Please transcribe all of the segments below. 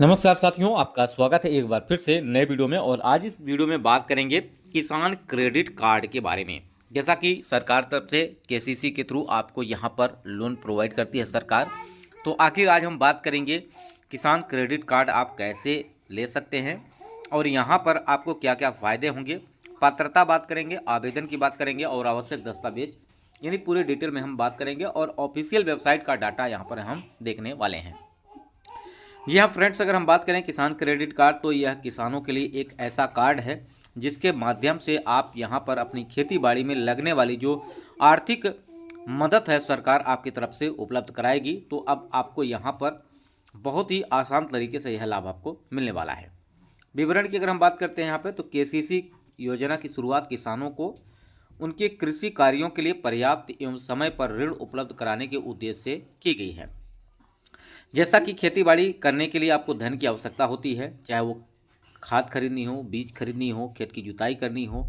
नमस्कार साथियों, आपका स्वागत है एक बार फिर से नए वीडियो में। और आज इस वीडियो में बात करेंगे किसान क्रेडिट कार्ड के बारे में। जैसा कि सरकार तरफ से केसीसी के थ्रू आपको यहां पर लोन प्रोवाइड करती है सरकार, तो आखिर आज हम बात करेंगे किसान क्रेडिट कार्ड आप कैसे ले सकते हैं और यहां पर आपको क्या क्या फ़ायदे होंगे। पात्रता बात करेंगे, आवेदन की बात करेंगे और आवश्यक दस्तावेज, यानी पूरे डिटेल में हम बात करेंगे। और ऑफिशियल वेबसाइट का डाटा यहाँ पर हम देखने वाले हैं। जी हाँ फ्रेंड्स, अगर हम बात करें किसान क्रेडिट कार्ड, तो यह किसानों के लिए एक ऐसा कार्ड है जिसके माध्यम से आप यहाँ पर अपनी खेती बाड़ी में लगने वाली जो आर्थिक मदद है सरकार आपकी तरफ से उपलब्ध कराएगी। तो अब आपको यहाँ पर बहुत ही आसान तरीके से यह लाभ आपको मिलने वाला है। विवरण की अगर हम बात करते हैं यहाँ पे, तो केसीसी योजना की शुरुआत किसानों को उनके कृषि कार्यों के लिए पर्याप्त एवं समय पर ऋण उपलब्ध कराने के उद्देश्य से की गई है। जैसा कि खेतीबाड़ी करने के लिए आपको धन की आवश्यकता होती है, चाहे वो खाद खरीदनी हो, बीज खरीदनी हो, खेत की जुताई करनी हो।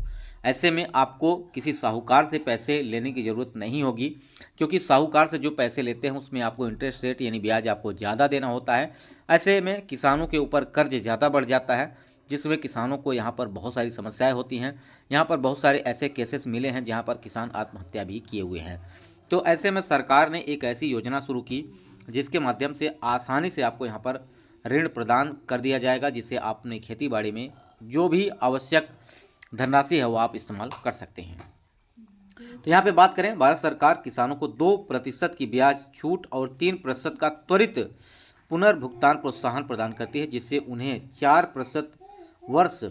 ऐसे में आपको किसी साहूकार से पैसे लेने की ज़रूरत नहीं होगी, क्योंकि साहूकार से जो पैसे लेते हैं उसमें आपको इंटरेस्ट रेट यानी ब्याज आपको ज़्यादा देना होता है। ऐसे में किसानों के ऊपर कर्ज ज़्यादा बढ़ जाता है, जिसमें किसानों को यहाँ पर बहुत सारी समस्याएं होती हैं। यहाँ पर बहुत सारे ऐसे केसेस मिले हैं जहाँ पर किसान आत्महत्या भी किए हुए हैं। तो ऐसे में सरकार ने एक ऐसी योजना शुरू की जिसके माध्यम से आसानी से आपको यहाँ पर ऋण प्रदान कर दिया जाएगा, जिससे आप अपनी खेती बाड़ी में जो भी आवश्यक धनराशि है वो आप इस्तेमाल कर सकते हैं। तो यहाँ पे बात करें, भारत सरकार किसानों को 2% की ब्याज छूट और 3% का त्वरित पुनर्भुगतान प्रोत्साहन प्रदान करती है, जिससे उन्हें 4% वर्ष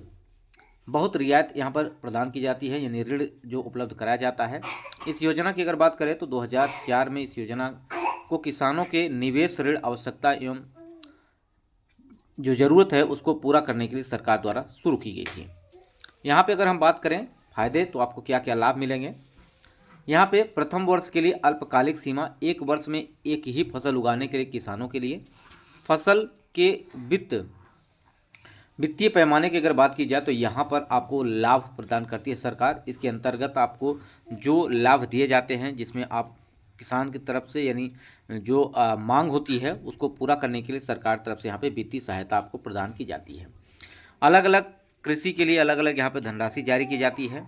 बहुत रियायत यहाँ पर प्रदान की जाती है, यानी ऋण जो उपलब्ध कराया जाता है। इस योजना की अगर बात करें तो 2004 में इस योजना को किसानों के निवेश ऋण आवश्यकता एवं जो ज़रूरत है उसको पूरा करने के लिए सरकार द्वारा शुरू की गई थी। यहाँ पे अगर हम बात करें फ़ायदे, तो आपको क्या क्या लाभ मिलेंगे। यहाँ पे प्रथम वर्ष के लिए अल्पकालिक सीमा, 1 वर्ष में एक ही फसल उगाने के लिए किसानों के लिए। फसल के वित्तीय पैमाने की अगर बात की जाए तो यहाँ पर आपको लाभ प्रदान करती है सरकार। इसके अंतर्गत आपको जो लाभ दिए जाते हैं, जिसमें आप किसान की तरफ से यानी जो मांग होती है उसको पूरा करने के लिए सरकार तरफ से यहाँ पे वित्तीय सहायता आपको प्रदान की जाती है। अलग अलग कृषि के लिए अलग अलग यहाँ पे धनराशि जारी की जाती है।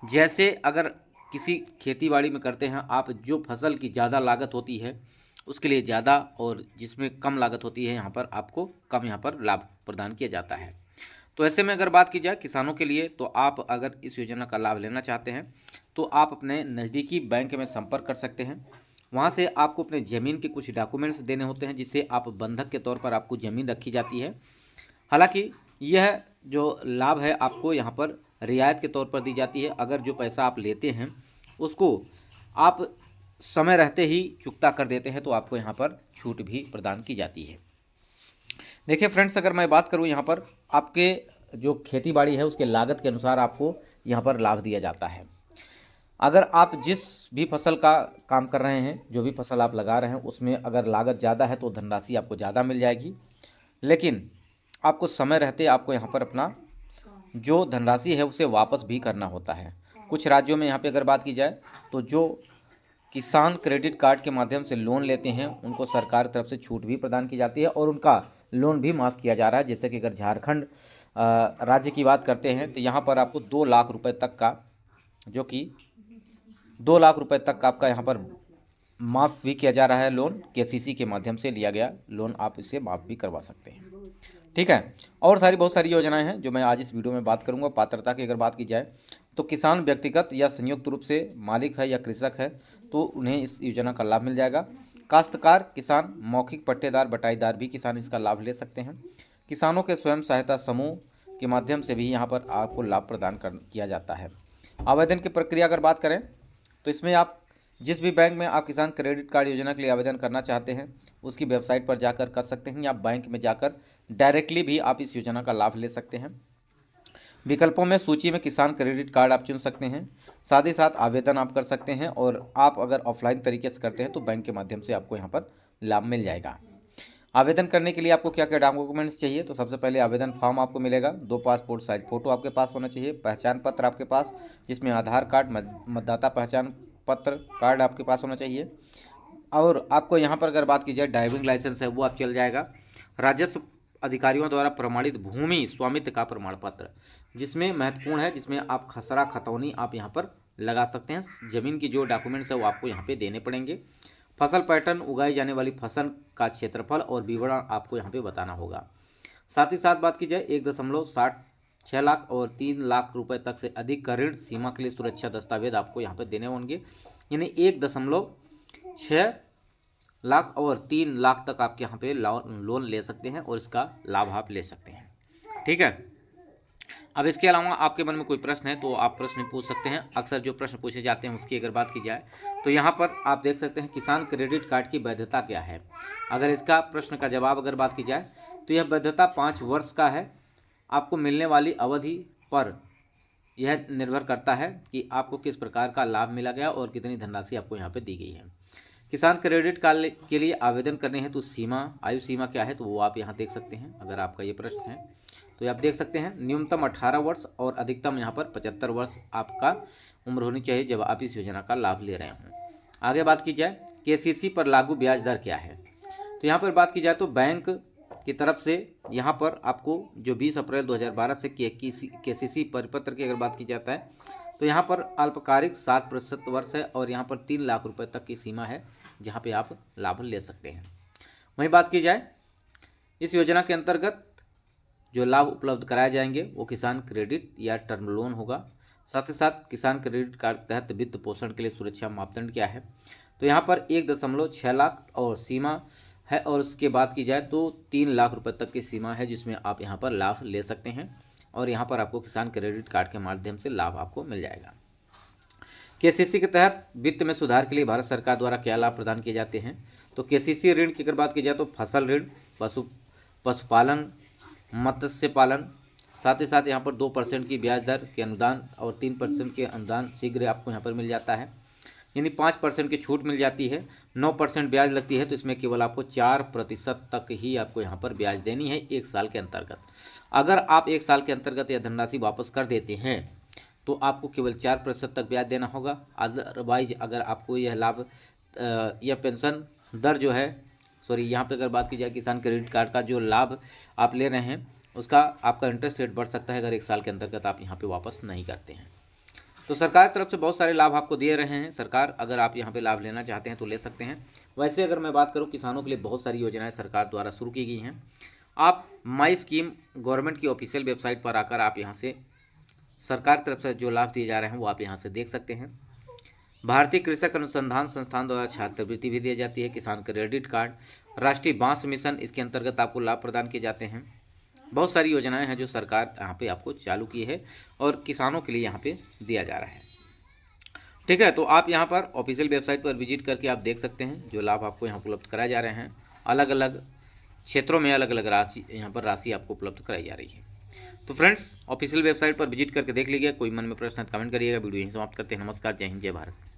जैसे अगर किसी खेती बाड़ी में करते हैं आप, जो फसल की ज़्यादा लागत होती है उसके लिए ज़्यादा, और जिसमें कम लागत होती है यहाँ पर आपको कम यहाँ पर लाभ प्रदान किया जाता है। तो ऐसे में अगर बात की जाए किसानों के लिए, तो आप अगर इस योजना का लाभ लेना चाहते हैं तो आप अपने नज़दीकी बैंक में संपर्क कर सकते हैं। वहाँ से आपको अपने ज़मीन के कुछ डॉक्यूमेंट्स देने होते हैं, जिससे आप बंधक के तौर पर आपको ज़मीन रखी जाती है। हालांकि यह जो लाभ है आपको यहाँ पर रियायत के तौर पर दी जाती है। अगर जो पैसा आप लेते हैं उसको आप समय रहते ही चुकता कर देते हैं तो आपको यहाँ पर छूट भी प्रदान की जाती है। देखिए फ्रेंड्स, अगर मैं बात करूँ यहाँ पर आपके जो खेती बाड़ी है उसके लागत के अनुसार आपको यहाँ पर लाभ दिया जाता है। अगर आप जिस भी फसल का काम कर रहे हैं, जो भी फसल आप लगा रहे हैं, उसमें अगर लागत ज़्यादा है तो धनराशि आपको ज़्यादा मिल जाएगी। लेकिन आपको समय रहते आपको यहाँ पर अपना जो धनराशि है उसे वापस भी करना होता है। कुछ राज्यों में यहाँ पे अगर बात की जाए तो जो किसान क्रेडिट कार्ड के माध्यम से लोन लेते हैं उनको सरकार तरफ से छूट भी प्रदान की जाती है और उनका लोन भी माफ़ किया जा रहा है। जैसे कि अगर झारखंड राज्य की बात करते हैं तो यहाँ पर आपको 2 लाख रुपए तक का, जो कि 2 लाख रुपए तक का आपका यहाँ पर माफ़ भी किया जा रहा है। लोन केसीसी के माध्यम से लिया गया लोन आप इसे माफ़ भी करवा सकते हैं। ठीक है, और बहुत सारी योजनाएं हैं जो मैं आज इस वीडियो में बात करूंगा। पात्रता की अगर बात की जाए तो किसान व्यक्तिगत या संयुक्त रूप से मालिक है या कृषक है तो उन्हें इस योजना का लाभ मिल जाएगा। काश्तकार किसान, मौखिक पट्टेदार, बटाईदार भी किसान इसका लाभ ले सकते हैं। किसानों के स्वयं सहायता समूह के माध्यम से भी यहाँ पर आपको लाभ प्रदान किया जाता है। आवेदन की प्रक्रिया अगर बात करें तो इसमें आप जिस भी बैंक में आप किसान क्रेडिट कार्ड योजना के लिए आवेदन करना चाहते हैं उसकी वेबसाइट पर जाकर कर सकते हैं, या बैंक में जाकर डायरेक्टली भी आप इस योजना का लाभ ले सकते हैं। विकल्पों में सूची में किसान क्रेडिट कार्ड आप चुन सकते हैं। साथ ही साथ आवेदन आप कर सकते हैं, और आप अगर ऑफलाइन तरीके से करते हैं तो बैंक के माध्यम से आपको यहाँ पर लाभ मिल जाएगा। आवेदन करने के लिए आपको क्या क्या डॉक्यूमेंट्स चाहिए, तो सबसे पहले आवेदन फॉर्म आपको मिलेगा, 2 पासपोर्ट साइज फ़ोटो आपके पास होना चाहिए, पहचान पत्र आपके पास जिसमें आधार कार्ड, मतदाता पहचान पत्र कार्ड आपके पास होना चाहिए, और आपको यहाँ पर अगर बात की जाए ड्राइविंग लाइसेंस है वो आप चल जाएगा। राजस्व अधिकारियों द्वारा प्रमाणित भूमि स्वामित्व का प्रमाण पत्र, जिसमें महत्वपूर्ण है, जिसमें आप खसरा खतौनी आप यहाँ पर लगा सकते हैं। ज़मीन की जो डॉक्यूमेंट्स है वो आपको यहाँ पे देने पड़ेंगे। फसल पैटर्न, उगाई जाने वाली फसल का क्षेत्रफल और विवरण आपको यहाँ पे बताना होगा। साथ ही साथ बात की जाए 1.6 लाख और 3 लाख रुपए तक से अधिक का ऋण सीमा के लिए सुरक्षा दस्तावेज आपको यहाँ पे देने होंगे। यानी 1.6 लाख और 3 लाख तक आप यहाँ पे लोन ले सकते हैं और इसका लाभ आप ले सकते हैं। ठीक है। अब इसके अलावा आपके मन में कोई प्रश्न है तो आप प्रश्न पूछ सकते हैं। अक्सर जो प्रश्न पूछे जाते हैं उसकी अगर बात की जाए तो यहाँ पर आप देख सकते हैं किसान क्रेडिट कार्ड की वैधता क्या है। अगर इसका प्रश्न का जवाब अगर बात की जाए तो यह वैधता 5 वर्ष का है। आपको मिलने वाली अवधि पर यह निर्भर करता है कि आपको किस प्रकार का लाभ मिला गया और कितनी धनराशि आपको यहाँ पे दी गई है। किसान क्रेडिट कार्ड के लिए आवेदन करने हैं तो आयु सीमा क्या है तो वो आप यहाँ देख सकते हैं। अगर आपका ये प्रश्न है तो आप देख सकते हैं न्यूनतम 18 वर्ष और अधिकतम यहाँ पर 75 वर्ष आपका उम्र होनी चाहिए जब आप इस योजना का लाभ ले रहे हों। आगे बात की जाए केसीसी पर लागू ब्याज दर क्या है, तो यहाँ पर बात की जाए तो बैंक की तरफ से यहाँ पर आपको जो 20 अप्रैल 2012 से केसीसी परिपत्र की अगर बात की जाता है तो यहाँ पर अल्पकालिक 7% वर्ष है और यहाँ पर 3 लाख रुपए तक की सीमा है जहाँ पे आप लाभ ले सकते हैं। वहीं बात की जाए इस योजना के अंतर्गत जो लाभ उपलब्ध कराए जाएंगे वो किसान क्रेडिट या टर्म लोन होगा। साथ ही साथ किसान क्रेडिट कार्ड के तहत वित्त पोषण के लिए सुरक्षा मापदंड क्या है, तो यहाँ पर 1.6 लाख और सीमा है और उसके बाद की जाए तो 3 लाख रुपए तक की सीमा है जिसमें आप यहाँ पर लाभ ले सकते हैं और यहाँ पर आपको किसान क्रेडिट कार्ड के माध्यम से लाभ आपको मिल जाएगा। केसीसी के तहत वित्त में सुधार के लिए भारत सरकार द्वारा क्या लाभ प्रदान किए जाते हैं, तो केसीसी ऋण की अगर बात की जाए तो फसल ऋण, पशुपालन, मत्स्य पालन, साथ ही साथ यहाँ पर 2% की ब्याज दर के अनुदान और 3% के अनुदान शीघ्र आपको यहाँ पर मिल जाता है। यानी 5% की छूट मिल जाती है। 9% ब्याज लगती है तो इसमें केवल आपको 4% तक ही आपको यहाँ पर ब्याज देनी है 1 साल के अंतर्गत। अगर आप 1 साल के अंतर्गत यह धनराशि वापस कर देते हैं तो आपको केवल 4% तक ब्याज देना होगा। अदरवाइज अगर आपको यह लाभ यह पेंशन दर जो है यहाँ पे अगर बात की जाए किसान क्रेडिट कार्ड का जो लाभ आप ले रहे हैं उसका आपका इंटरेस्ट रेट बढ़ सकता है अगर 1 साल के अंतर्गत आप यहाँ पे वापस नहीं करते हैं। तो सरकार की तरफ से बहुत सारे लाभ आपको दिए रहे हैं सरकार, अगर आप यहाँ पे लाभ लेना चाहते हैं तो ले सकते हैं। वैसे अगर मैं बात करूँ किसानों के लिए बहुत सारी योजनाएं सरकार द्वारा शुरू की गई हैं। आप माई स्कीम गवर्नमेंट की ऑफिशियल वेबसाइट पर आकर आप यहाँ से सरकार की तरफ से जो लाभ दिए जा रहे हैं वो आप यहाँ से देख सकते हैं। भारतीय कृषक अनुसंधान संस्थान द्वारा छात्रवृत्ति भी दी जाती है। किसान क्रेडिट कार्ड, राष्ट्रीय बांस मिशन, इसके अंतर्गत आपको लाभ प्रदान किए जाते हैं। बहुत सारी योजनाएं हैं जो सरकार यहाँ पे आपको चालू की है और किसानों के लिए यहाँ पे दिया जा रहा है। ठीक है, तो आप यहाँ पर ऑफिशियल वेबसाइट पर विजिट करके आप देख सकते हैं जो लाभ आपको यहाँ उपलब्ध कराए जा रहे हैं। अलग अलग क्षेत्रों में अलग अलग राशि यहाँ पर राशि आपको उपलब्ध कराई जा रही है। तो फ्रेंड्स ऑफिशियल वेबसाइट पर विजिट करके देख लीजिए। कोई मन में प्रश्न है कमेंट करिएगा। वीडियो यहीं समाप्त करते हैं। नमस्कार, जय हिंद, जय भारत।